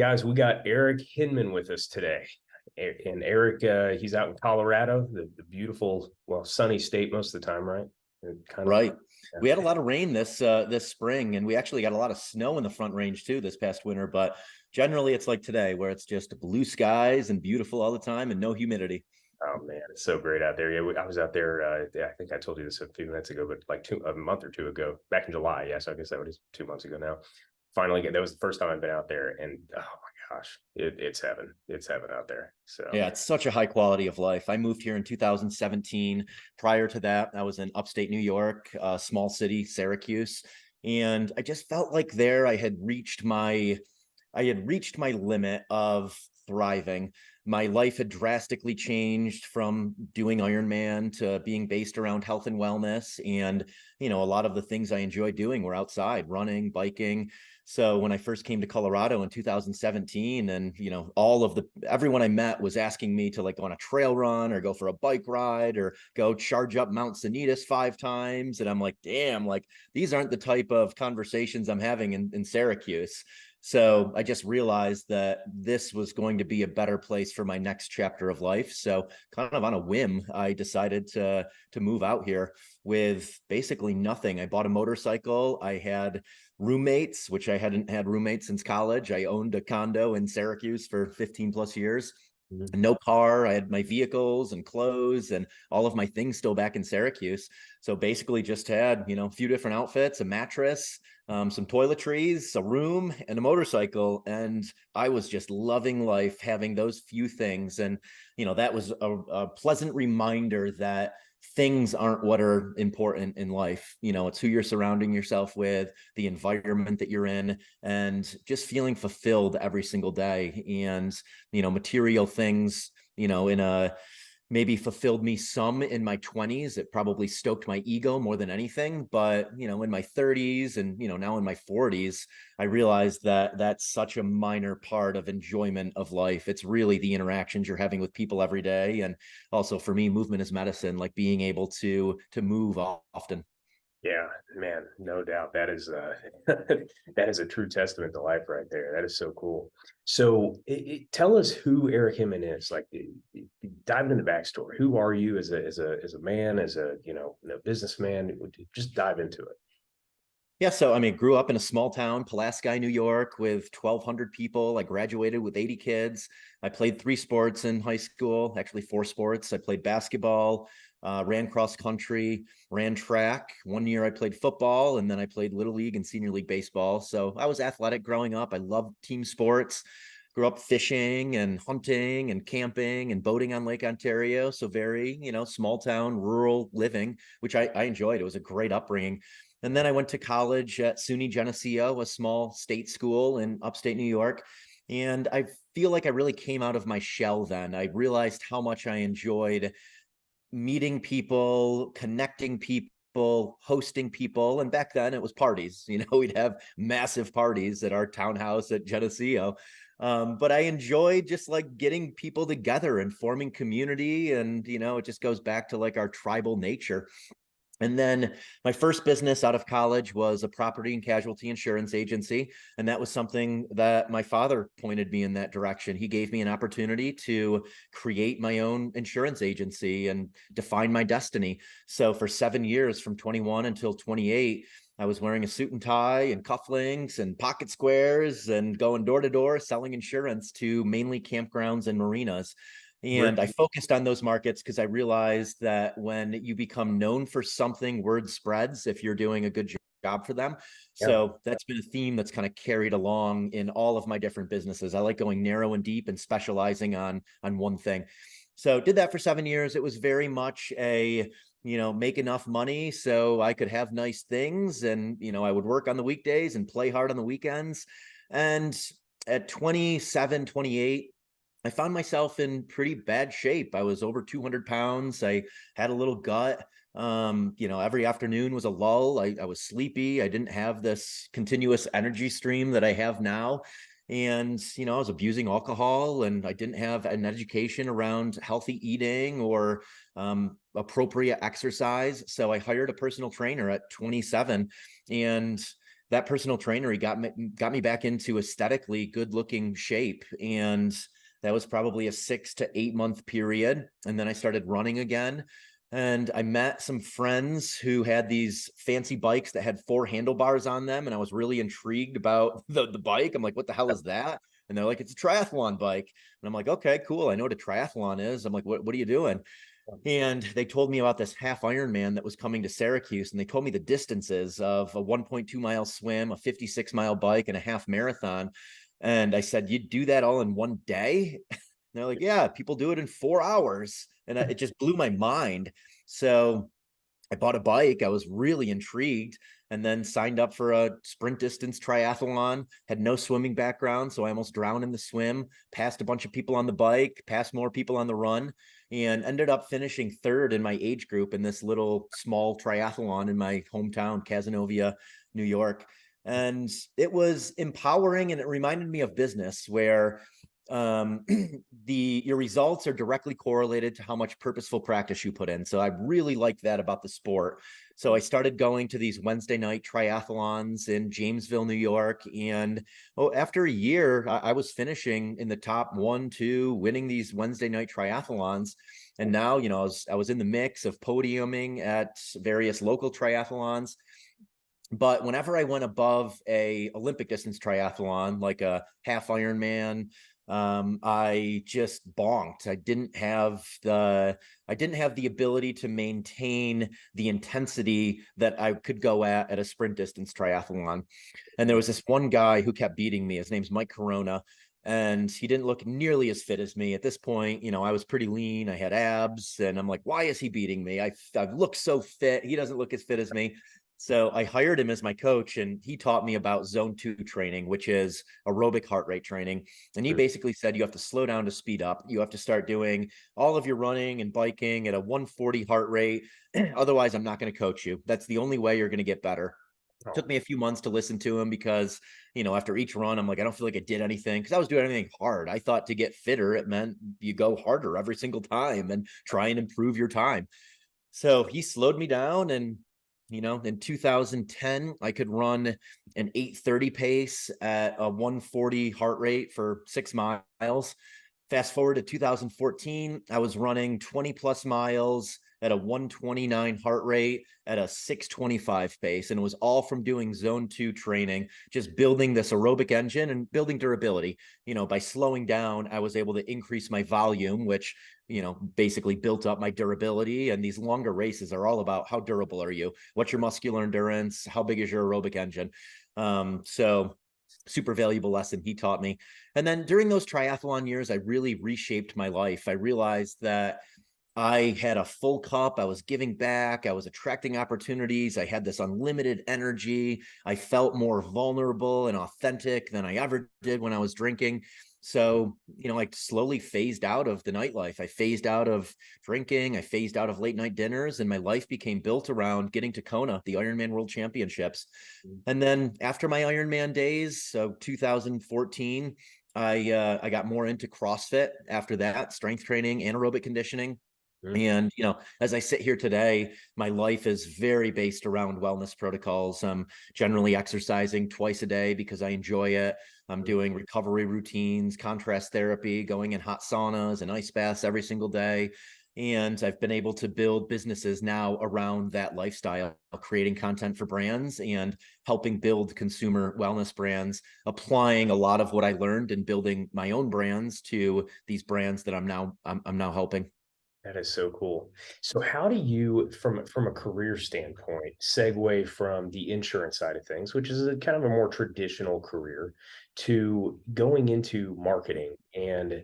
Guys, we got Eric Hinman with us today. And Eric, he's out in Colorado, the beautiful, well, sunny state most of the time, right? Kind of. Right. Yeah. We had a lot of rain this spring, and we actually got a lot of snow in the Front Range too this past winter. But generally, it's like today, where it's just blue skies and beautiful all the time, and no humidity. Oh man, it's so great out there. Yeah, I was out there. Yeah, I think I told you this a few minutes ago, but like a month or two ago, back in July. Yeah, so I guess that was 2 months ago now. Finally, that was the first time I've been out there, and oh my gosh, it's heaven. It's heaven out there. So Yeah, it's such a high quality of life. I moved here in 2017. Prior to that, I was in upstate New York, small city, Syracuse, and I just felt like there I had reached my limit of thriving. My life had drastically changed from doing Ironman to being based around health and wellness. And, a lot of the things I enjoy doing were outside, running, biking. So when I first came to Colorado in 2017, and, everyone I met was asking me to like go on a trail run or go for a bike ride or go charge up Mount Sanitas 5 times. And I'm like, damn, like these aren't the type of conversations I'm having in Syracuse. So I just realized that this was going to be a better place for my next chapter of life. So kind of on a whim, I decided to move out here with basically nothing. I bought a motorcycle. I had roommates, which I hadn't had roommates since college. I owned a condo in Syracuse for 15 plus years. No car. I had my vehicles and clothes and all of my things still back in Syracuse. So basically just had, a few different outfits, a mattress, some toiletries, a room, and a motorcycle. And I was just loving life, having those few things. And, that was a pleasant reminder that things aren't what are important in life. It's who you're surrounding yourself with, the environment that you're in, and just feeling fulfilled every single day. And, material things, in a maybe fulfilled me some in my 20s. It probably stoked my ego more than anything. But, in my 30s and, now in my 40s, I realized that that's such a minor part of enjoyment of life. It's really the interactions you're having with people every day. And also for me, movement is medicine, like being able to move often. yeah, man, no doubt that is that is a true testament to life right there. That is so cool. So, tell us who Eric Hinman is. Like, dive into the backstory. Who are you as a man, as a businessman? Just dive into it. Yeah, so I mean, grew up in a small town, Pulaski, New York, with 1,200 people. I graduated with 80 kids. I played 3 sports in high school, actually 4 sports. I played basketball, ran cross country, ran track. One year I played football, and then I played little league and senior league baseball. So I was athletic growing up. I loved team sports. Grew up fishing and hunting and camping and boating on Lake Ontario. So very, small town, rural living, which I enjoyed. It was a great upbringing. And then I went to college at SUNY Geneseo, a small state school in upstate New York. And I feel like I really came out of my shell then. I realized how much I enjoyed meeting people, connecting people, hosting people. And back then it was parties. We'd have massive parties at our townhouse at Geneseo. But I enjoyed just like getting people together and forming community. And, it just goes back to like our tribal nature. And then my first business out of college was a property and casualty insurance agency. And that was something that my father pointed me in that direction. He gave me an opportunity to create my own insurance agency and define my destiny. So for 7 years, from 21 until 28, I was wearing a suit and tie and cufflinks and pocket squares and going door to door selling insurance to mainly campgrounds and marinas. And I focused on those markets because I realized that when you become known for something, word spreads if you're doing a good job for them. Yeah. So that's been a theme that's kind of carried along in all of my different businesses. I like going narrow and deep and specializing on one thing. So did that for 7 years. It was very much a, make enough money so I could have nice things. And, I would work on the weekdays and play hard on the weekends. And at 27, 28, I found myself in pretty bad shape. I was over 200 pounds. I had a little gut. Every afternoon was a lull. I was sleepy. I didn't have this continuous energy stream that I have now. And, I was abusing alcohol, and I didn't have an education around healthy eating or appropriate exercise. So I hired a personal trainer at 27, and that personal trainer, he got me back into aesthetically good looking shape. And that was probably a 6 to 8 month period. And then I started running again. And I met some friends who had these fancy bikes that had 4 handlebars on them. And I was really intrigued about the bike. I'm like, what the hell is that? And they're like, it's a triathlon bike. And I'm like, okay, cool. I know what a triathlon is. I'm like, what are you doing? And they told me about this half Ironman that was coming to Syracuse. And they told me the distances of a 1.2 mile swim, a 56-mile bike, and a half marathon. And I said, you do that all in one day? And they're like, yeah, people do it in 4 hours. And it just blew my mind. So I bought a bike. I was really intrigued, and then signed up for a sprint distance triathlon. Had no swimming background, so I almost drowned in the swim, passed a bunch of people on the bike, passed more people on the run, and ended up finishing 3rd in my age group in this little small triathlon in my hometown, Cazenovia, New York. And it was empowering, and it reminded me of business, where um your results are directly correlated to how much purposeful practice you put in. So I really liked that about the sport. So I started going to these Wednesday night triathlons in Jamesville, New York. And after a year, I was finishing in the top 1, 2, winning these Wednesday night triathlons. And now, I was in the mix of podiuming at various local triathlons. But whenever I went above a Olympic distance triathlon, like a half Ironman, I just bonked. I didn't have the ability to maintain the intensity that I could go at a sprint distance triathlon. And there was this one guy who kept beating me. His name's Mike Corona. And he didn't look nearly as fit as me at this point. I was pretty lean. I had abs, and I'm like, why is he beating me? I've looked so fit. He doesn't look as fit as me. So I hired him as my coach, and he taught me about zone 2 training, which is aerobic heart rate training. And he basically said, you have to slow down to speed up. You have to start doing all of your running and biking at a 140 heart rate. Otherwise, I'm not going to coach you. That's the only way you're going to get better. It took me a few months to listen to him because, after each run, I'm like, I don't feel like I did anything, because I was doing anything hard. I thought to get fitter, it meant you go harder every single time and try and improve your time. So he slowed me down, and in 2010, I could run an 8:30 pace at a 140 heart rate for 6 miles. Fast forward to 2014, I was running 20 plus miles at a 129 heart rate at a 625 pace. And it was all from doing zone 2 training, just building this aerobic engine and building durability. By slowing down, I was able to increase my volume, which basically built up my durability. And these longer races are all about how durable are you? What's your muscular endurance? How big is your aerobic engine? So super valuable lesson he taught me. And then during those triathlon years, I really reshaped my life. I realized that I had a full cup. I was giving back. I was attracting opportunities. I had this unlimited energy. I felt more vulnerable and authentic than I ever did when I was drinking. So, I slowly phased out of the nightlife. I phased out of drinking. I phased out of late night dinners, and my life became built around getting to Kona, the Ironman World Championships. And then after my Ironman days, so 2014, I got more into CrossFit after that, strength training, anaerobic conditioning. And, as I sit here today, my life is very based around wellness protocols. I'm generally exercising twice a day because I enjoy it. I'm doing recovery routines, contrast therapy, going in hot saunas and ice baths every single day. And I've been able to build businesses now around that lifestyle, creating content for brands and helping build consumer wellness brands, applying a lot of what I learned and building my own brands to these brands that I'm now helping. That is so cool. So how do you, from a career standpoint, segue from the insurance side of things, which is a kind of a more traditional career, to going into marketing and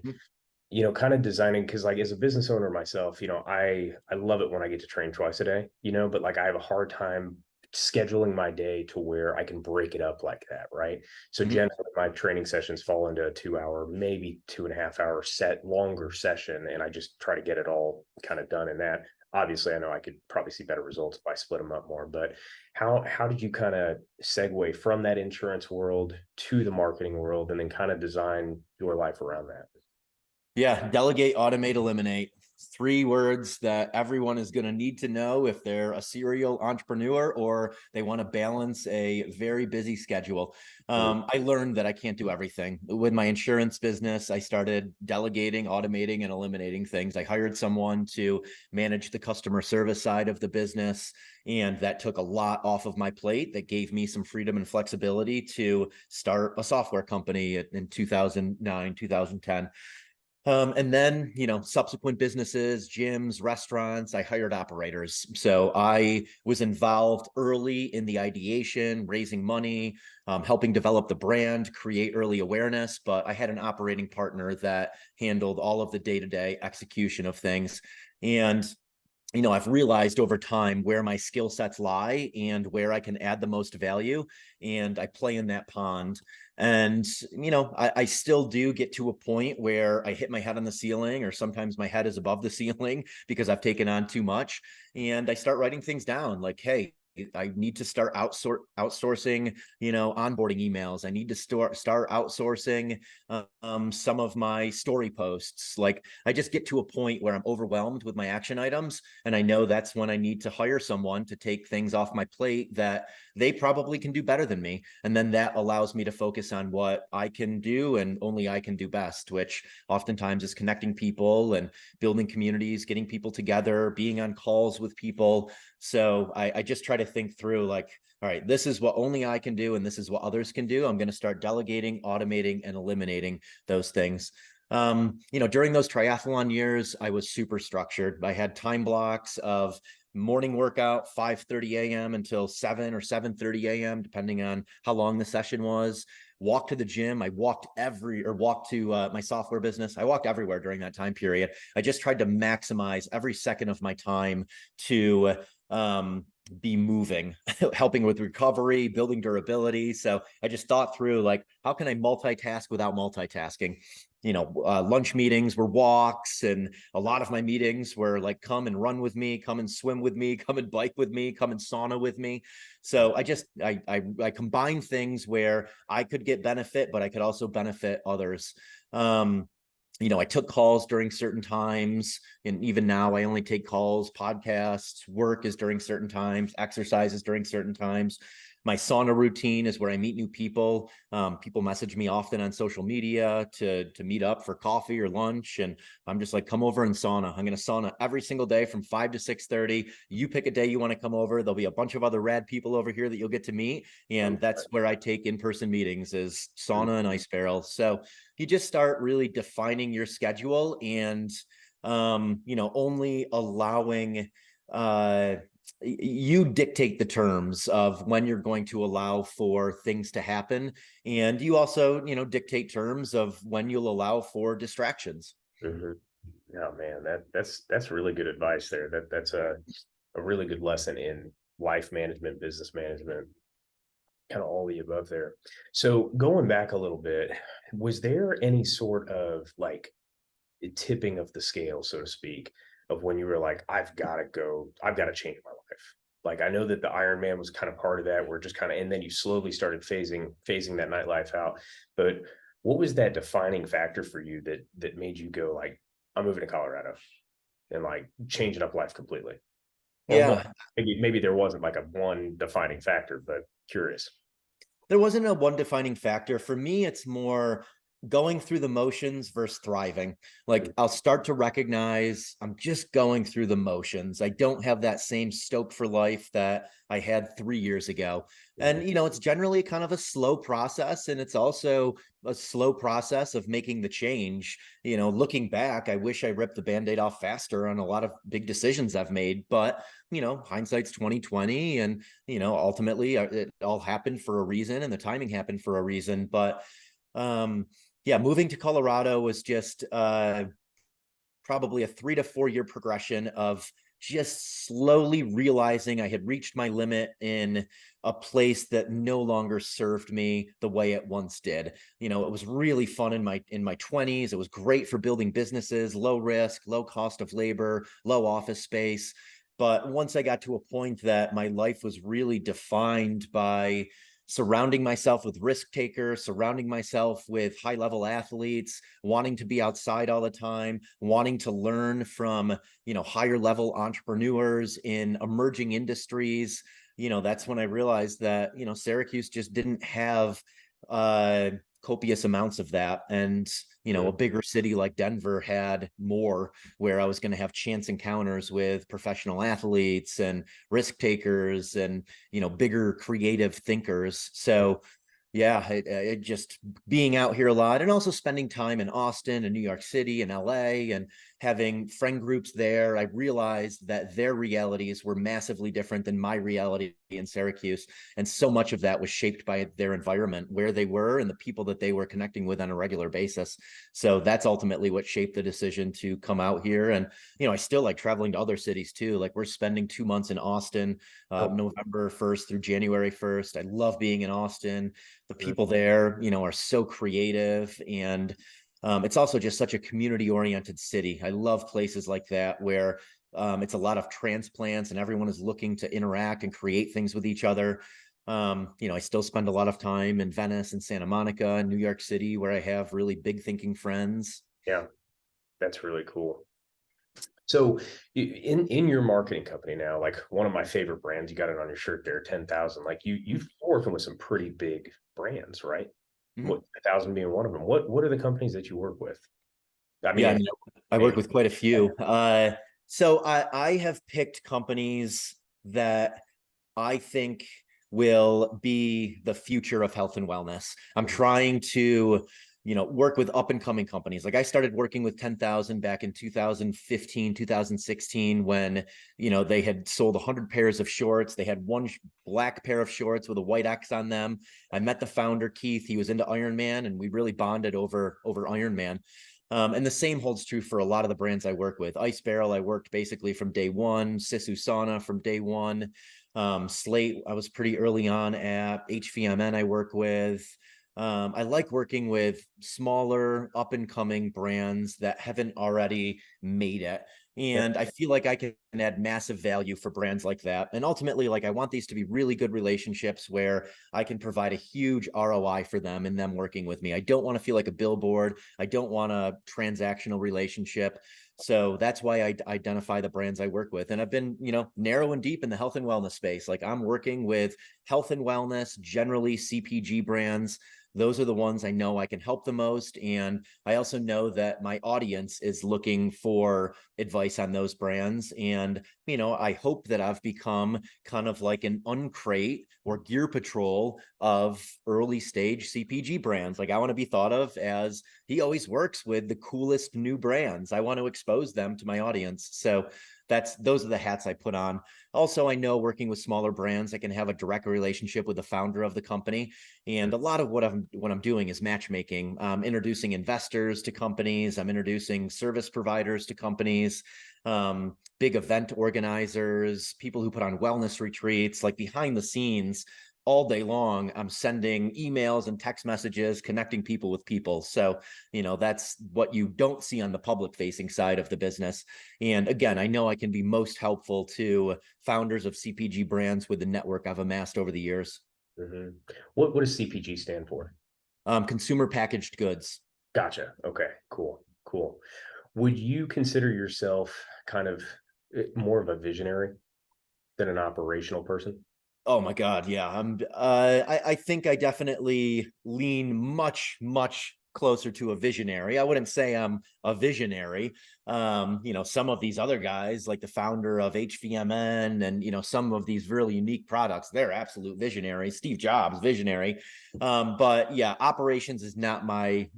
kind of designing? Because like as a business owner myself, I love it when I get to train twice a day, but like I have a hard time scheduling my day to where I can break it up like that, right? So generally my training sessions fall into a 2 hour, maybe 2.5 hour longer session, and I just try to get it all kind of done in that. Obviously, I know I could probably see better results if I split them up more, but how did you kind of segue from that insurance world to the marketing world, and then kind of design your life around that? Yeah, delegate, automate, eliminate. three words that everyone is going to need to know if they're a serial entrepreneur or they want to balance a very busy schedule. I learned that I can't do everything. With my insurance business, I started delegating, automating, and eliminating things. I hired someone to manage the customer service side of the business, and that took a lot off of my plate. That gave me some freedom and flexibility to start a software company in 2009, 2010. And then, subsequent businesses, gyms, restaurants, I hired operators. So I was involved early in the ideation, raising money, helping develop the brand, create early awareness. But I had an operating partner that handled all of the day-to-day execution of things. And I've realized over time where my skill sets lie and where I can add the most value. And I play in that pond. And, I still do get to a point where I hit my head on the ceiling, or sometimes my head is above the ceiling because I've taken on too much. And I start writing things down like, hey, I need to start outsourcing, onboarding emails. I need to start outsourcing some of my story posts. Like, I just get to a point where I'm overwhelmed with my action items, and I know that's when I need to hire someone to take things off my plate that they probably can do better than me. And then that allows me to focus on what I can do and only I can do best, which oftentimes is connecting people and building communities, getting people together, being on calls with people. So I just try to think through like, all right, this is what only I can do, and this is what others can do. I'm going to start delegating, automating, and eliminating those things. During those triathlon years, I was super structured. I had time blocks of morning workout, 5:30 a.m. until 7 or 7:30 a.m., depending on how long the session was. Walk to the gym. I walked to my software business. I walked everywhere during that time period. I just tried to maximize every second of my time to be moving, helping with recovery, building durability. So I just thought through like, how can I multitask without multitasking? Lunch meetings were walks, and a lot of my meetings were like, come and run with me, come and swim with me, come and bike with me, come and sauna with me. So I combine things where I could get benefit, but I could also benefit others. I took calls during certain times, and even now I only take calls. Podcasts, work is during certain times, exercises during certain times. My sauna routine is where I meet new people. People message me often on social media to meet up for coffee or lunch, and I'm just like, come over and sauna. I'm going to sauna every single day from 5 to 6:30. You pick a day you want to come over. There'll be a bunch of other rad people over here that you'll get to meet, and that's where I take in-person meetings, is sauna and ice barrel. So you just start really defining your schedule and only allowing you dictate the terms of when you're going to allow for things to happen, and you also dictate terms of when you'll allow for distractions. Mm-hmm. Oh man, that's really good advice there. That's a really good lesson in life management, business management, kind of all the above there. So going back a little bit, was there any sort of like tipping of the scale, so to speak, of when you were like, I've got to change my life? Like, I know that the Ironman was kind of part of that. We're just kind of, and then you slowly started phasing that nightlife out. But what was that defining factor for you that made you go like, I'm moving to Colorado and like changing up life completely? Or what? Yeah, Maybe there wasn't like a one defining factor, but curious. there wasn't a one defining factor. For me, it's more going through the motions versus thriving. Like, I'll start to recognize I'm just going through the motions. I don't have that same stoke for life that I had 3 years ago. And, it's generally kind of a slow process. And it's also a slow process of making the change. Looking back, I wish I ripped the Band-Aid off faster on a lot of big decisions I've made, but hindsight's 2020, and ultimately it all happened for a reason, and the timing happened for a reason. But yeah, moving to Colorado was just probably a 3 to 4 year progression of just slowly realizing I had reached my limit in a place that no longer served me the way it once did. It was really fun in my 20s. It was great for building businesses, low risk, low cost of labor, low office space. But once I got to a point that my life was really defined by surrounding myself with risk takers, surrounding myself with high level athletes, wanting to be outside all the time, wanting to learn from, higher level entrepreneurs in emerging industries. That's when I realized that, Syracuse just didn't have copious amounts of that. And, a bigger city like Denver had more, where I was going to have chance encounters with professional athletes and risk takers and, bigger creative thinkers. So yeah, it just being out here a lot, and also spending time in Austin and New York City and LA and having friend groups there. I realized that their realities were massively different than my reality in Syracuse. And so much of that was shaped by their environment, where they were and the people that they were connecting with on a regular basis. So that's ultimately what shaped the decision to come out here. And, I still like traveling to other cities too. Like we're spending 2 months in Austin, November 1st through January 1st. I love being in Austin. The people there, are so creative, and it's also just such a community oriented city. I love places like that where it's a lot of transplants and everyone is looking to interact and create things with each other. I still spend a lot of time in Venice and Santa Monica and New York City, where I have really big thinking friends. Yeah, that's really cool. So in your marketing company now, like one of my favorite brands, you got it on your shirt there, 10,000. Like you've working with some pretty big brands, right? Mhm. What 1,000 being one of them. What are the companies that you work with? I Yeah, mean, I maybe. work with quite a few. So I have picked companies that I think will be the future of health and wellness. I'm trying to, work with up and coming companies. Like I started working with 10,000 back in 2015, 2016, when, they had sold 100 pairs of shorts. They had one black pair of shorts with a white X on them. I met the founder, Keith. He was into Ironman, and we really bonded over Ironman. And the same holds true for a lot of the brands I work with. Ice Barrel, I worked basically from day one. SISU Sauna from day one. Slate, I was pretty early on at. HVMN, I work with. I like working with smaller, up and coming brands that haven't already made it. And I feel like I can add massive value for brands like that. And ultimately, like I want these to be really good relationships where I can provide a huge ROI for them and them working with me. I don't want to feel like a billboard. I don't want a transactional relationship. So that's why I identify the brands I work with. And I've been, narrow and deep in the health and wellness space. Like I'm working with health and wellness, generally CPG brands. Those are the ones I know I can help the most. And I also know that my audience is looking for advice on those brands. And, I hope that I've become kind of like an Uncrate or Gear Patrol of early stage CPG brands. Like I want to be thought of as he always works with the coolest new brands. I want to expose them to my audience. So those are the hats I put on. Also, I know working with smaller brands, I can have a direct relationship with the founder of the company. And a lot of what I'm doing is matchmaking, introducing investors to companies. I'm introducing service providers to companies, big event organizers, people who put on wellness retreats. Like behind the scenes, all day long, I'm sending emails and text messages, connecting people with people. So, that's what you don't see on the public facing side of the business. And again, I know I can be most helpful to founders of CPG brands with the network I've amassed over the years. Mm-hmm. What does CPG stand for? Consumer packaged goods. Gotcha. Okay, cool. Would you consider yourself kind of more of a visionary than an operational person? Oh my God, yeah. I think I definitely lean much closer to a visionary. I wouldn't say I'm a visionary. Some of these other guys, like the founder of HVMN and some of these really unique products, they're absolute visionaries. Steve Jobs, visionary. But yeah, operations is not my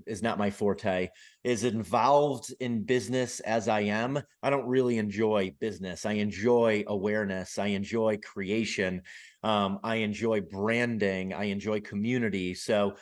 forte. Is involved in business as I am. I don't really enjoy business. I enjoy awareness. I enjoy creation. I enjoy branding. I enjoy community. So,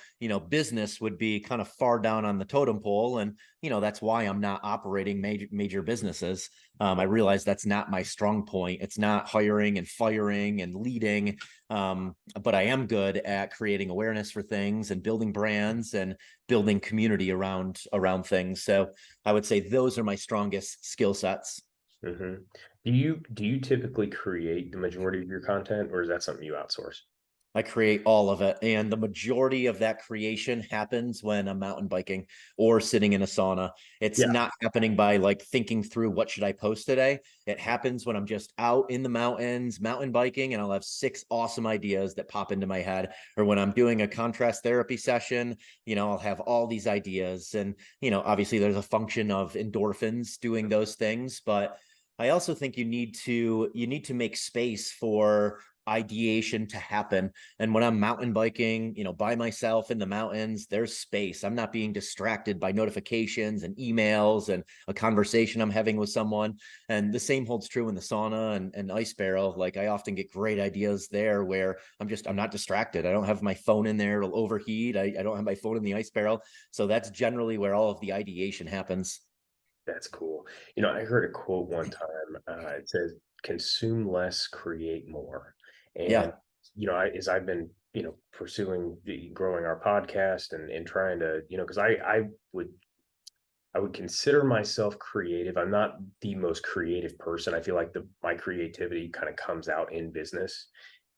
business would be kind of far down on the totem pole. And, that's why I'm not operating major businesses. I realize that's not my strong point. It's not hiring and firing and leading. But I am good at creating awareness for things and building brands and building community around things. So I would say those are my strongest skill sets. Mm-hmm. Do you typically create the majority of your content, or is that something you outsource? I create all of it. And the majority of that creation happens when I'm mountain biking or sitting in a sauna. It's Yeah. not happening by like thinking through what should I post today. It happens when I'm just out in the mountains, mountain biking, and I'll have 6 awesome ideas that pop into my head. Or when I'm doing a contrast therapy session, I'll have all these ideas. And, obviously there's a function of endorphins doing those things, but I also think you need to make space for ideation to happen. And when I'm mountain biking, by myself in the mountains, there's space. I'm not being distracted by notifications and emails and a conversation I'm having with someone. And the same holds true in the sauna and ice barrel. Like I often get great ideas there where I'm not distracted. I don't have my phone in there. It'll overheat. I don't have my phone in the ice barrel. So that's generally where all of the ideation happens. That's cool. I heard a quote one time. It says, "Consume less, create more." And Yeah. as I've been, pursuing the growing our podcast and trying to, because would I would consider myself creative. I'm not the most creative person. I feel like my creativity kind of comes out in business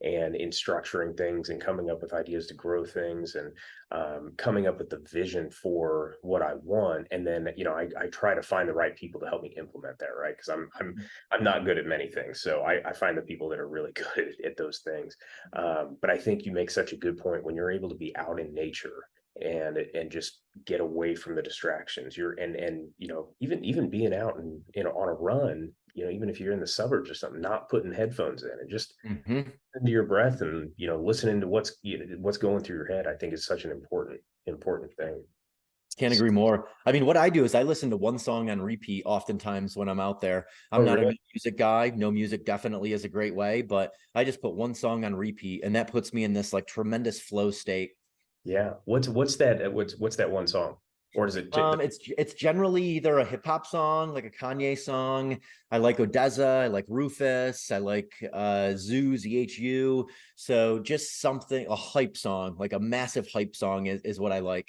and in structuring things and coming up with ideas to grow things and coming up with the vision for what I want. And then, I try to find the right people to help me implement that, right? Because I'm not good at many things. So I find the people that are really good at those things. But I think you make such a good point when you're able to be out in nature and just get away from the distractions. And even being out and on a run, even if you're in the suburbs or something, not putting headphones in and just Mm-hmm. into your breath and listening to what's going through your head, I think is such an important thing. Can't agree more. I mean, what I do is I listen to one song on repeat oftentimes when I'm out there. Oh, I'm not a really? new music guy. No music definitely is a great way, but I just put one song on repeat and that puts me in this like tremendous flow state. Yeah. What's that one song? Or does it? It's generally either a hip hop song, like a Kanye song. I like Odessa, I like Rufus, I like Zoo, ZHU. So just something, a hype song, like a massive hype song is what I like.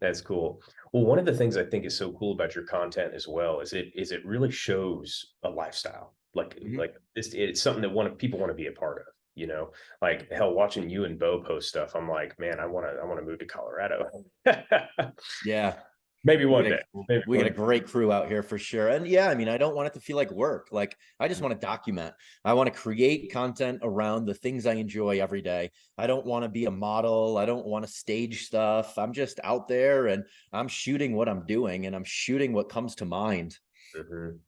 That's cool. Well, one of the things I think is so cool about your content as well is it really shows a lifestyle. Mhm. Like it's something that people want to be a part of, Like hell, watching you and Bo post stuff, I'm like, man, I want to move to Colorado. Yeah. Maybe We one got day. a Maybe we got one a day. great crew out here for sure. And yeah, I mean, I don't want it to feel like work. Like I just want to document. I want to create content around the things I enjoy every day. I don't want to be a model. I don't want to stage stuff. I'm just out there and I'm shooting what I'm doing and I'm shooting what comes to mind. Mhm.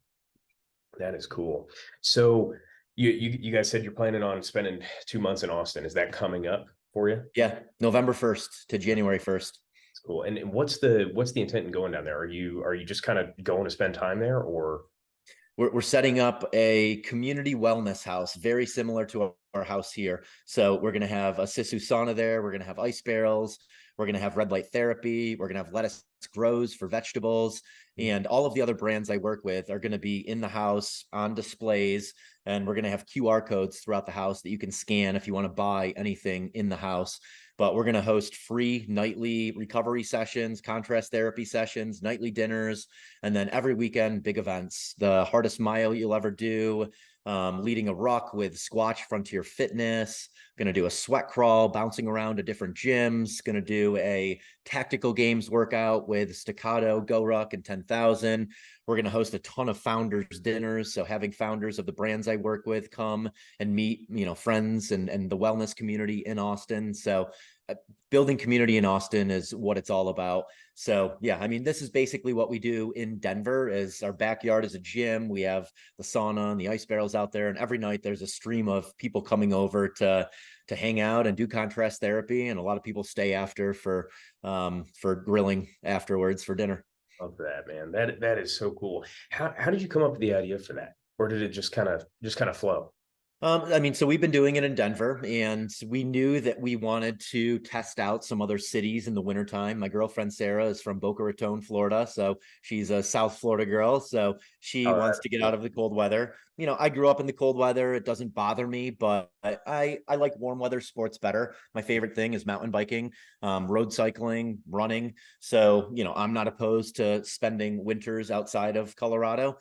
That is cool. So you guys said you're planning on spending 2 months in Austin. Is that coming up for you? Yeah, November 1st to January 1st. It's cool. And what's the intent in going down there? Are you just kind of going to spend time there or? We're setting up a community wellness house, very similar to our house here. So we're going to have a SISU sauna there. We're going to have ice barrels. We're going to have red light therapy. We're going to have lettuce grows for vegetables. And all of the other brands I work with are going to be in the house on displays. And we're going to have QR codes throughout the house that you can scan if you want to buy anything in the house. But we're going to host free nightly recovery sessions, contrast therapy sessions, nightly dinners, and then every weekend, big events. The hardest mile you'll ever do, leading a ruck with Squatch Frontier Fitness, going to do a sweat crawl, bouncing around to different gyms, going to do a tactical games workout with Staccato, GORUCK, and 10,000. We're going to host a ton of founders dinners. So having founders of the brands I work with come and meet, friends and the wellness community in Austin. So building community in Austin is what it's all about. So yeah, I mean, this is basically what we do in Denver. Is our backyard is a gym. We have the sauna and the ice barrels out there, and every night there's a stream of people coming over to hang out and do contrast therapy, and a lot of people stay after for grilling afterwards for dinner. Love that, man. That is so cool. How did you come up with the idea for that? Or did it just kind of flow? I mean, so we've been doing it in Denver, and we knew that we wanted to test out some other cities in the wintertime. My girlfriend Sarah is from Boca Raton, Florida, so she's a South Florida girl. So she wants Colorado. to get out of the cold weather. I grew up in the cold weather. It doesn't bother me, but I like warm weather sports better. My favorite thing is mountain biking, road cycling, running. So I'm not opposed to spending winters outside of Colorado.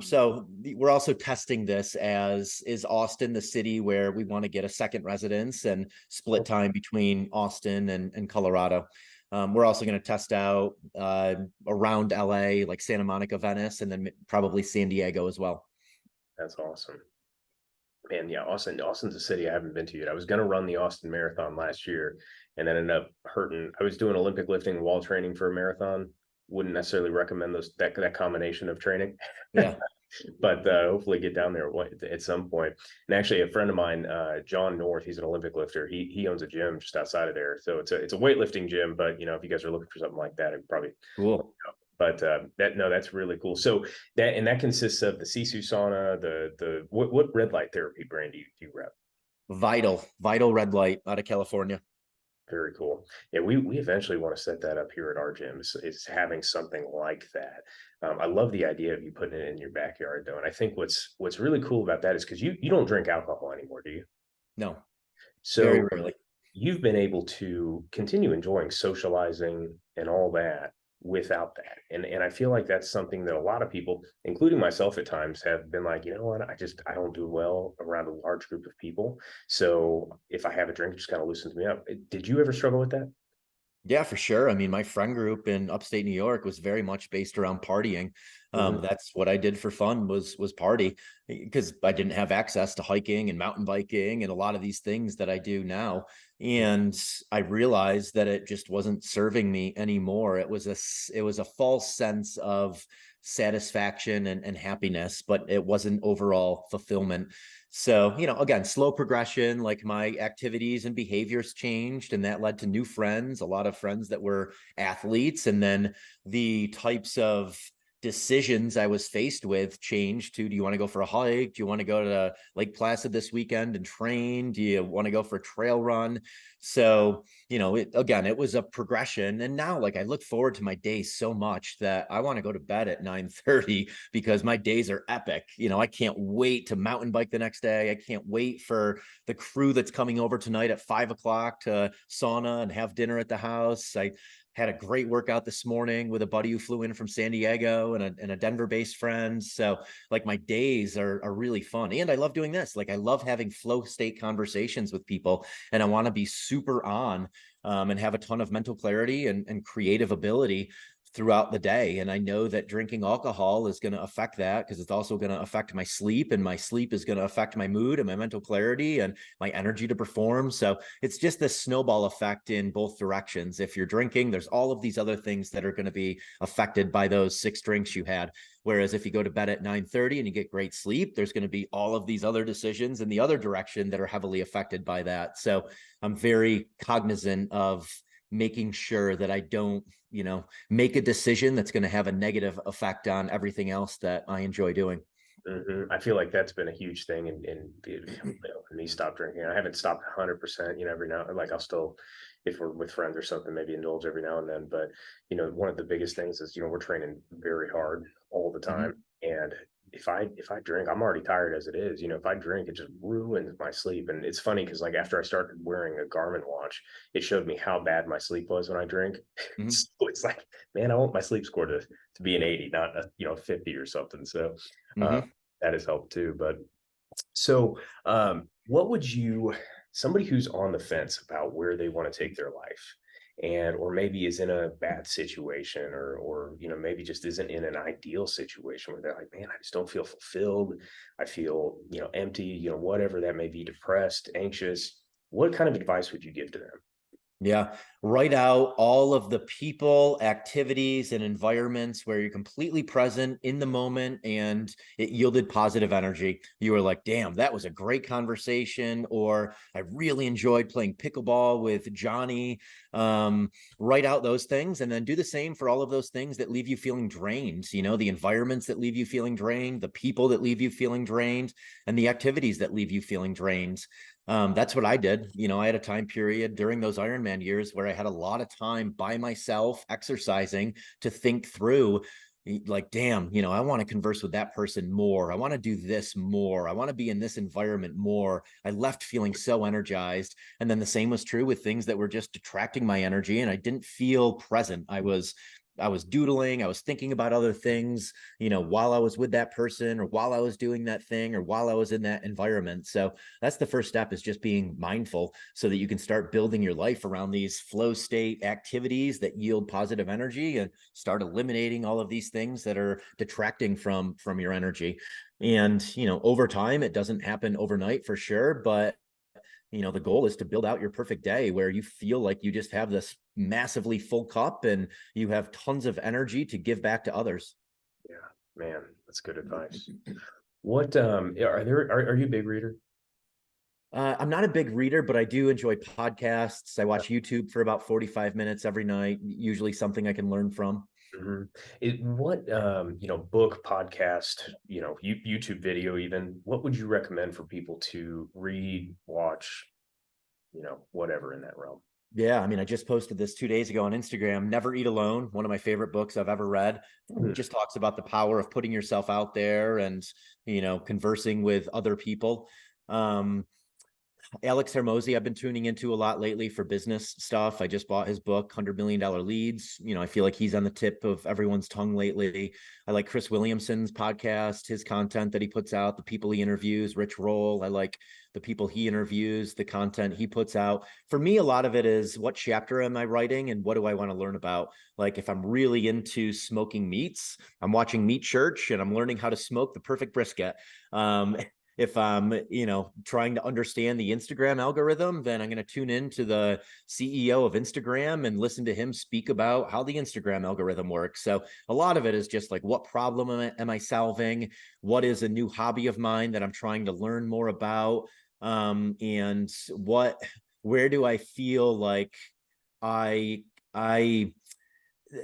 So we're also testing this as, is Austin the city where we want to get a second residence and split time between Austin and Colorado. We're also going to test out around LA, like Santa Monica, Venice, and then probably San Diego as well. That's awesome. Man, yeah, Austin's a city I haven't been to yet. I was going to run the Austin Marathon last year and then ended up hurting. I was doing Olympic lifting while training for a marathon. Wouldn't necessarily recommend that combination of training. Yeah. But hopefully get down there at some point. And actually, a friend of mine, John North, he's an Olympic lifter. He owns a gym just outside of there, so it's a weightlifting gym. But if you guys are looking for something like that, it probably Cool. But that's really cool. So that consists of the SISU sauna, the what red light therapy brand do you rep? Vital red light out of California. Very cool. Yeah, we eventually want to set that up here at our gym. Is having something like that. I love the idea of you putting it in your backyard, though. And I think what's really cool about that is because you don't drink alcohol anymore, do you? No, very So rarely. you've been able to continue enjoying socializing and all that without that. And I feel like that's something that a lot of people, including myself at times, have been like, you know what, I don't do well around a large group of people. So if I have a drink, it just kind of loosens me up. Did you ever struggle with that? Yeah, for sure. I mean, my friend group in upstate New York was very much based around partying. Mhm. That's what I did for fun was party because I didn't have access to hiking and mountain biking and a lot of these things that I do now. And I realized that it just wasn't serving me anymore. It was a false sense of satisfaction and happiness, but it wasn't overall fulfillment. So, again, slow progression, like my activities and behaviors changed, and that led to new friends, a lot of friends that were athletes. And then the types of decisions I was faced with changed to, do you want to go for a hike? Do you want to go to Lake Placid this weekend and train? Do you want to go for a trail run? So, it was a progression. And now, like, I look forward to my days so much that I want to go to bed at 9:30 because my days are epic. I can't wait to mountain bike the next day. I can't wait for the crew that's coming over tonight at 5 o'clock to sauna and have dinner at the house. I had a great workout this morning with a buddy who flew in from San Diego and a Denver-based friend. So like my days are really fun. And I love doing this. Like I love having flow state conversations with people, and I want to be super on and have a ton of mental clarity and creative ability throughout the day. And I know that drinking alcohol is going to affect that because it's also going to affect my sleep, and my sleep is going to affect my mood and my mental clarity and my energy to perform. So it's just this snowball effect in both directions. If you're drinking, there's all of these other things that are going to be affected by those 6 drinks you had. Whereas if you go to bed at 9:30 and you get great sleep, there's going to be all of these other decisions in the other direction that are heavily affected by that. So I'm very cognizant of making sure that I don't, make a decision that's going to have a negative effect on everything else that I enjoy doing. I feel like that's been a huge thing in me stop drinking. I haven't stopped 100%, every now, like I'll still, if we're with friends or something, maybe indulge every now and then. But, one of the biggest things is, we're training very hard all the Mm-hmm. time. And if I drink, I'm already tired as it is. If I drink, it just ruins my sleep. And it's funny because like after I started wearing a Garmin watch, it showed me how bad my sleep was when I drink. Mm-hmm. So it's like, man, I want my sleep score to be an 80, not a 50 or something. So Mm-hmm. that has helped too. But so, what would somebody who's on the fence about where they want to take their life, and or maybe is in a bad situation, or maybe just isn't in an ideal situation where they're like, man, I just don't feel fulfilled. I feel empty. Whatever that may be, depressed, anxious. What kind of advice would you give to them? Yeah. Write out all of the people, activities, and environments where you're completely present in the moment and it yielded positive energy. You were like, damn, that was a great conversation. Or I really enjoyed playing pickleball with Johnny. Write out those things and then do the same for all of those things that leave you feeling drained. The environments that leave you feeling drained, the people that leave you feeling drained, and the activities that leave you feeling drained. That's what I did. I had a time period during those Ironman years where I had a lot of time by myself exercising to think through like, damn, I want to converse with that person more. I want to do this more. I want to be in this environment more. I left feeling so energized. And then the same was true with things that were just detracting my energy and I didn't feel present. I was I was doodling, I was thinking about other things, while I was with that person, or while I was doing that thing, or while I was in that environment. So that's the first step, is just being mindful, so that you can start building your life around these flow state activities that yield positive energy, and start eliminating all of these things that are detracting from your energy. And over time, it doesn't happen overnight for sure, but the goal is to build out your perfect day where you feel like you just have this massively full cup and you have tons of energy to give back to others. Yeah, man, that's good advice. What are you a big reader? I'm not a big reader, but I do enjoy podcasts. I watch YouTube for about 45 minutes every night, usually something I can learn from. What book, podcast, YouTube video, even, what would you recommend for people to read, watch, whatever in that realm? Yeah, I mean, I just posted this 2 days ago on Instagram. Never Eat Alone, one of my favorite books I've ever read. It just talks about the power of putting yourself out there and, conversing with other people. Alex Hermosi, I've been tuning into a lot lately for business stuff. I just bought his book, $100 Million Leads. I feel like he's on the tip of everyone's tongue lately. I like Chris Williamson's podcast, his content that he puts out, the people he interviews, Rich Roll. I like the people he interviews, the content he puts out. For me, a lot of it is, what chapter am I writing and what do I want to learn about? Like, if I'm really into smoking meats, I'm watching Meat Church and I'm learning how to smoke the perfect brisket. If I'm, trying to understand the Instagram algorithm, then I'm going to tune into the CEO of Instagram and listen to him speak about how the Instagram algorithm works. So a lot of it is just like, what problem am I solving? What is a new hobby of mine that I'm trying to learn more about? And where do I feel like I,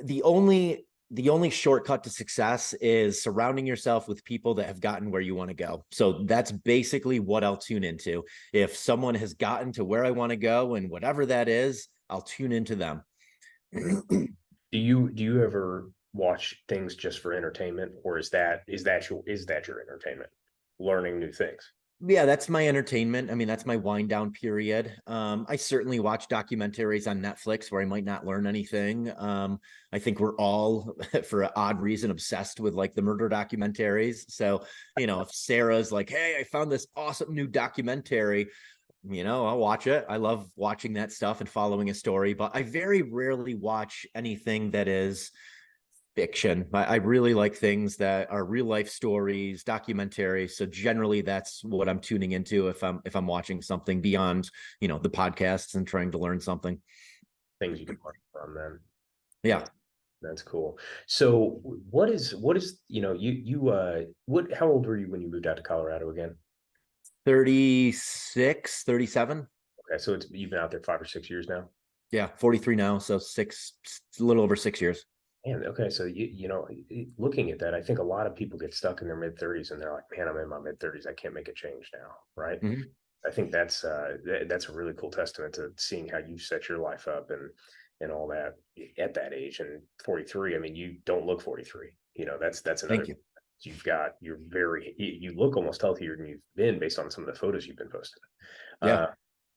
the only shortcut to success is surrounding yourself with people that have gotten where you want to go. So that's basically what I'll tune into. If someone has gotten to where I want to go, and whatever that is, I'll tune into them. Do you ever watch things just for entertainment, or is that your entertainment? Learning new things. Yeah, that's my entertainment. I mean, that's my wind down period. I certainly watch documentaries on Netflix where I might not learn anything. I think we're all, for an odd reason, obsessed with like the murder documentaries. So, if Sarah's like, "Hey, I found this awesome new documentary," I'll watch it. I love watching that stuff and following a story, but I very rarely watch anything that is fiction. I really like things that are real life stories, documentaries. So generally that's what I'm tuning into if I'm watching something beyond, the podcasts and trying to learn something. Things you can learn from them. Yeah. That's cool. So what is how old were you when you moved out to Colorado again? 36, 37. Okay, so you've been out there 5 or 6 years now. Yeah, 43 now, so a little over 6 years. And okay, so looking at that, I think a lot of people get stuck in their mid-30s and they're like, "Man, I'm in my mid-30s. I can't make a change now." Right? Mm-hmm. I think that's a really cool testament to seeing how you set your life up and all that at that age. And 43, I mean, you don't look 43. That's another. Thank you. You look almost healthier than you've been based on some of the photos you've been posting. Yeah.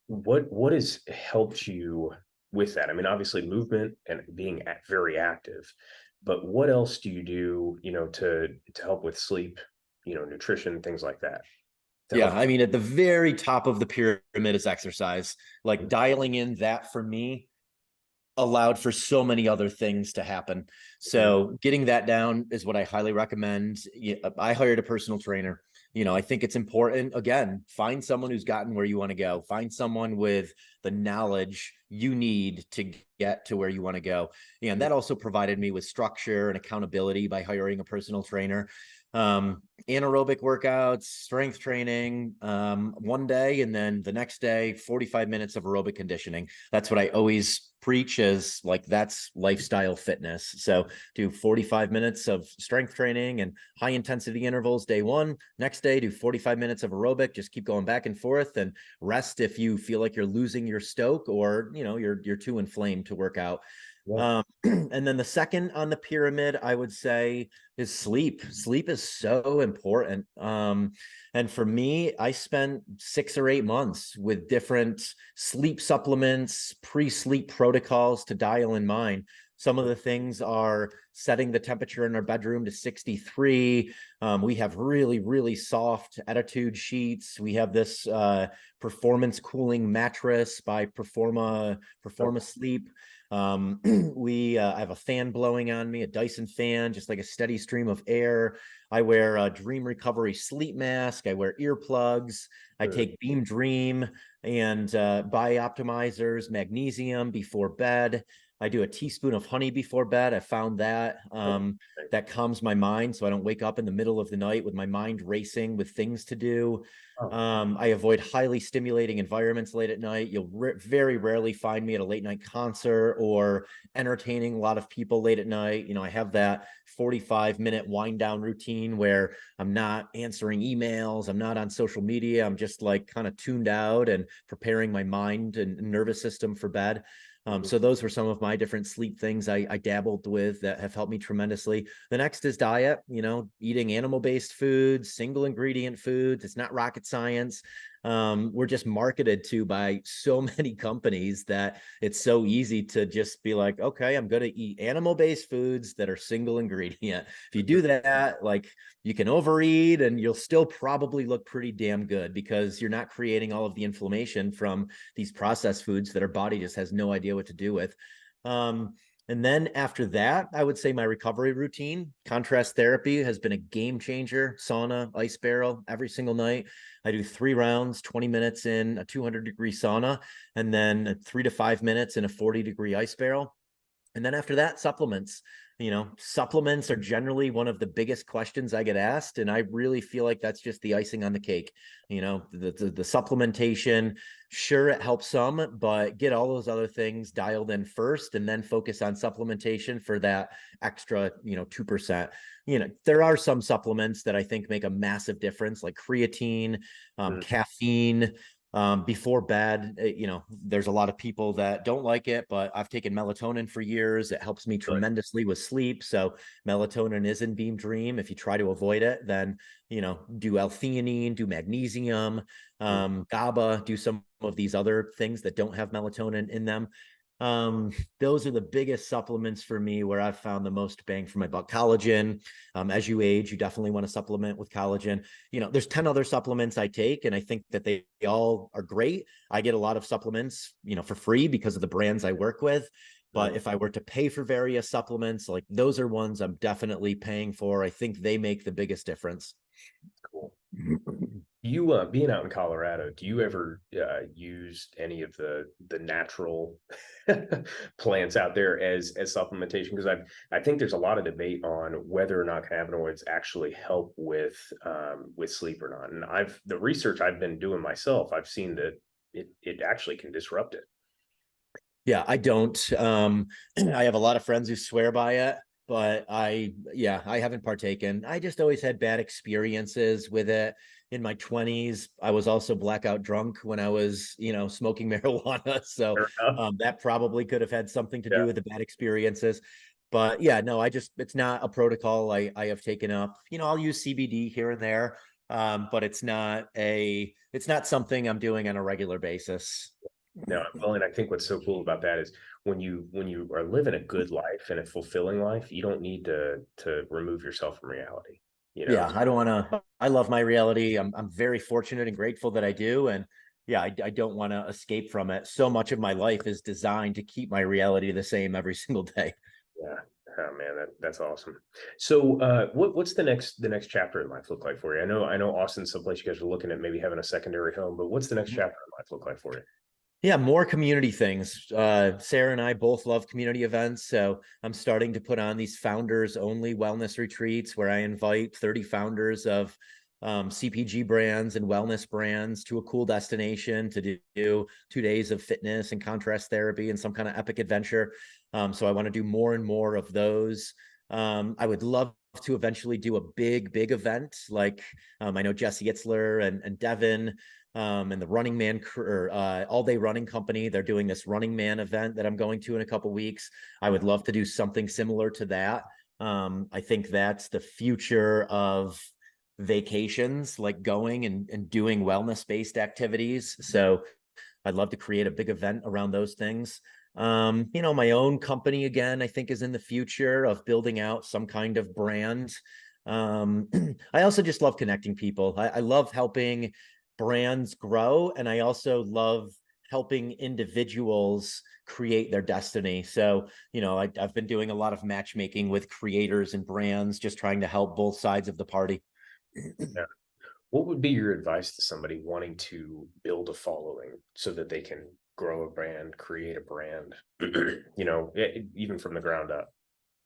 What has helped you with that? I mean, obviously movement and being very active, but what else do you do, to help with sleep, nutrition, things like that? Yeah, I mean, at the very top of the pyramid is exercise. Like, dialing in that for me allowed for so many other things to happen. So getting that down is what I highly recommend. I hired a personal trainer. I think it's important, again, find someone who's gotten where you want to go. Find someone with the knowledge you need to get to where you want to go. And that also provided me with structure and accountability by hiring a personal trainer. Anaerobic workouts, strength training, one day, and then the next day, 45 minutes of aerobic conditioning. That's what I always preach, as like, that's lifestyle fitness. So do 45 minutes of strength training and high intensity intervals day one. Next day, do 45 minutes of aerobic. Just keep going back and forth, and rest if you feel like you're losing your stoke, or you're too inflamed to work out. Yeah. And then the second on the pyramid, I would say, is sleep. Sleep is so important. And for me, I spent 6 or 8 months with different sleep supplements, pre-sleep protocols to dial in mine. Some of the things are setting the temperature in our bedroom to 63. We have really, really soft attitude sheets. We have this performance cooling mattress by Performa Sleep. I have a fan blowing on me, a Dyson fan, just like a steady stream of air. I wear a Dream Recovery sleep mask. I wear earplugs. I take Beam Dream and Bioptimizers, magnesium before bed. I do a teaspoon of honey before bed. I found that that calms my mind, so I don't wake up in the middle of the night with my mind racing with things to do. I avoid highly stimulating environments late at night. You'll very rarely find me at a late night concert or entertaining a lot of people late at night. You know, I have that 45-minute wind down routine where I'm not answering emails, I'm not on social media, I'm just like kind of tuned out and preparing my mind and nervous system for bed. So those were some of my different sleep things I dabbled with that have helped me tremendously. The next is diet, you know, eating animal-based foods, single ingredient foods. It's not rocket science. We're just marketed to by so many companies that it's so easy to just be like, okay, I'm going to eat animal-based foods that are single ingredient. If you do that, like you can overeat and you'll still probably look pretty damn good because you're not creating all of the inflammation from these processed foods that our body just has no idea what to do with. And then after that, I would say my recovery routine, contrast therapy has been a game changer. Sauna, ice barrel every single night. I do 3 rounds, 20 minutes in a 200-degree sauna, and then 3 to 5 minutes in a 40-degree ice barrel. And then after that, supplements. You know, supplements are generally one of the biggest questions I get asked. And I really feel like that's just the icing on the cake. You know, the supplementation, sure, it helps some, but get all those other things dialed in first and then focus on supplementation for that extra, 2%. You know, there are some supplements that I think make a massive difference, like creatine, caffeine. Before bed, there's a lot of people that don't like it, but I've taken melatonin for years. It helps me tremendously with sleep. So melatonin is in Beam Dream. If you try to avoid it, then, do L-theanine, do magnesium, GABA, do some of these other things that don't have melatonin in them. Those are the biggest supplements for me where I've found the most bang for my buck. Collagen, as you age, you definitely want to supplement with collagen. There's 10 other supplements I take, and I think that they all are great. I get a lot of supplements, for free because of the brands I work with. But if I were to pay for various supplements, like those are ones I'm definitely paying for. I think they make the biggest difference. Cool. You being out in Colorado, do you ever use any of the natural plants out there as supplementation? Because I think there's a lot of debate on whether or not cannabinoids actually help with sleep or not. And the research I've been doing myself, I've seen that it actually can disrupt it. Yeah, I don't. I have a lot of friends who swear by it, but I haven't partaken. I just always had bad experiences with it. In my 20s, I was also blackout drunk when I was, smoking marijuana. So that probably could have had something to do with the bad experiences. But yeah, no, it's not a protocol I have taken up. I'll use CBD here and there, but it's not something I'm doing on a regular basis. No, well, and I think what's so cool about that is when you are living a good life and a fulfilling life, you don't need to remove yourself from reality. Yeah, I don't want to. I love my reality. I'm very fortunate and grateful that I do, and yeah, I don't want to escape from it. So much of my life is designed to keep my reality the same every single day. Yeah. Oh man, that's awesome. So what's the next chapter in life look like for you? I know Austin's someplace you guys are looking at maybe having a secondary home, but what's the next chapter in life look like for you? Yeah, more community things. Sarah and I both love community events. So I'm starting to put on these founders only wellness retreats where I invite 30 founders of CPG brands and wellness brands to a cool destination to do 2 days of fitness and contrast therapy and some kind of epic adventure. So I want to do more and more of those. I would love to eventually do a big event like I know Jesse Itzler and Devin and the Running Man All Day Running Company. They're doing this Running Man event that I'm going to in a couple weeks. I would love to do something similar to that. I think that's the future of vacations, like going and doing wellness-based activities. So I'd love to create a big event around those things. My own company again, I think is in the future of building out some kind of brand. I also just love connecting people. I love helping brands grow, and I also love helping individuals create their destiny. So, I've been doing a lot of matchmaking with creators and brands, just trying to help both sides of the party. Yeah. What would be your advice to somebody wanting to build a following so that they can grow a brand, create a brand, even from the ground up?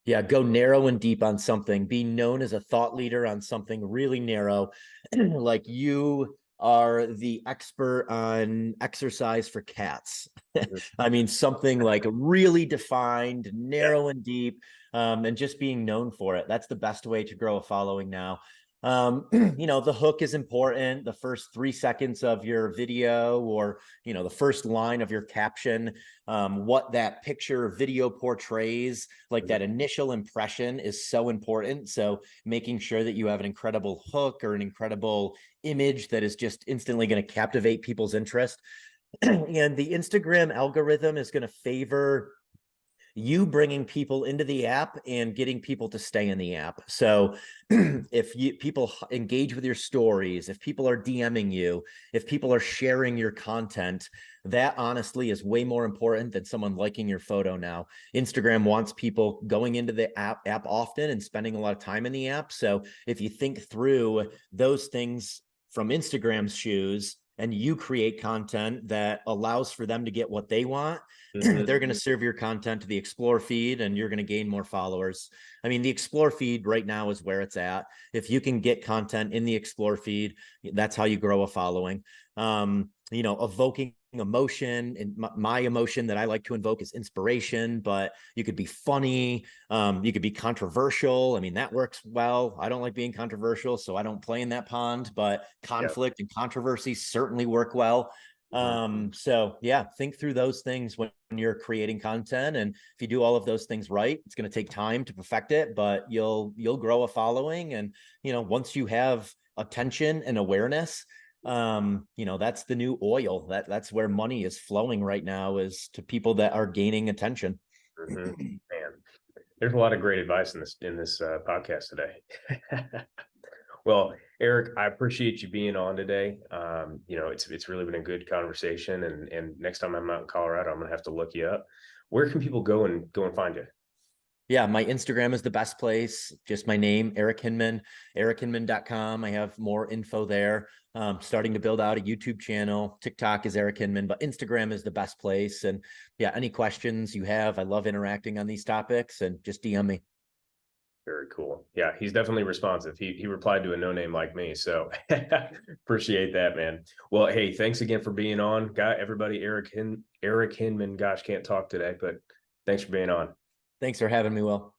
Yeah, go narrow and deep on something. Be known as a thought leader on something really narrow. Like you are the expert on exercise for cats. Mhm. I mean, something like really defined, Yeah. narrow and deep, and just being known for it. That's the best way to grow a following now. The hook is important. The first 3 seconds of your video, or the first line of your caption, what that picture or video portrays, like Mhm. that initial impression is so important. So making sure that you have an incredible hook or an incredible image that is just instantly going to captivate people's interest. And the Instagram algorithm is going to favor you bringing people into the app and getting people to stay in the app. So if people engage with your stories, if people are DMing you, if people are sharing your content, that honestly is way more important than someone liking your photo now. Instagram wants people going into the app often and spending a lot of time in the app. So if you think through those things from Instagram's shoes, and you create content that allows for them to get what they want, Mhm. they're going to serve your content to the explore feed, and you're going to gain more followers. I mean, the explore feed right now is where it's at. If you can get content in the explore feed, that's how you grow a following. Evoking emotion, and my emotion that I like to invoke is inspiration, but you could be funny. You could be controversial. I mean, that works well. I don't like being controversial, so I don't play in that pond, but Yeah. conflict and controversy certainly work well. Mhm. So yeah, think through those things when you're creating content. And if you do all of those things right, it's going to take time to perfect it, but you'll grow a following. And once you have attention and awareness, that's the new oil. That's where money is flowing right now, is to people that are gaining attention. Mhm. Man, there's a lot of great advice in this podcast today. Well, Eric, I appreciate you being on today. It's really been a good conversation, and next time I'm out in Colorado, I'm gonna have to look you up. Where can people go and find you? Yeah, my Instagram is the best place. Just my name, Eric Hinman, erichinman.com. I have more info there. Starting to build out a YouTube channel. TikTok is Eric Hinman, but Instagram is the best place. And yeah, any questions you have, I love interacting on these topics, and just DM me. Very cool. Yeah, he's definitely responsive. He replied to a no name like me, so appreciate that, man. Well, hey, thanks again for being on, guy. Everybody, Eric Hinman. Gosh, can't talk today, but thanks for being on. Thanks for having me, Will.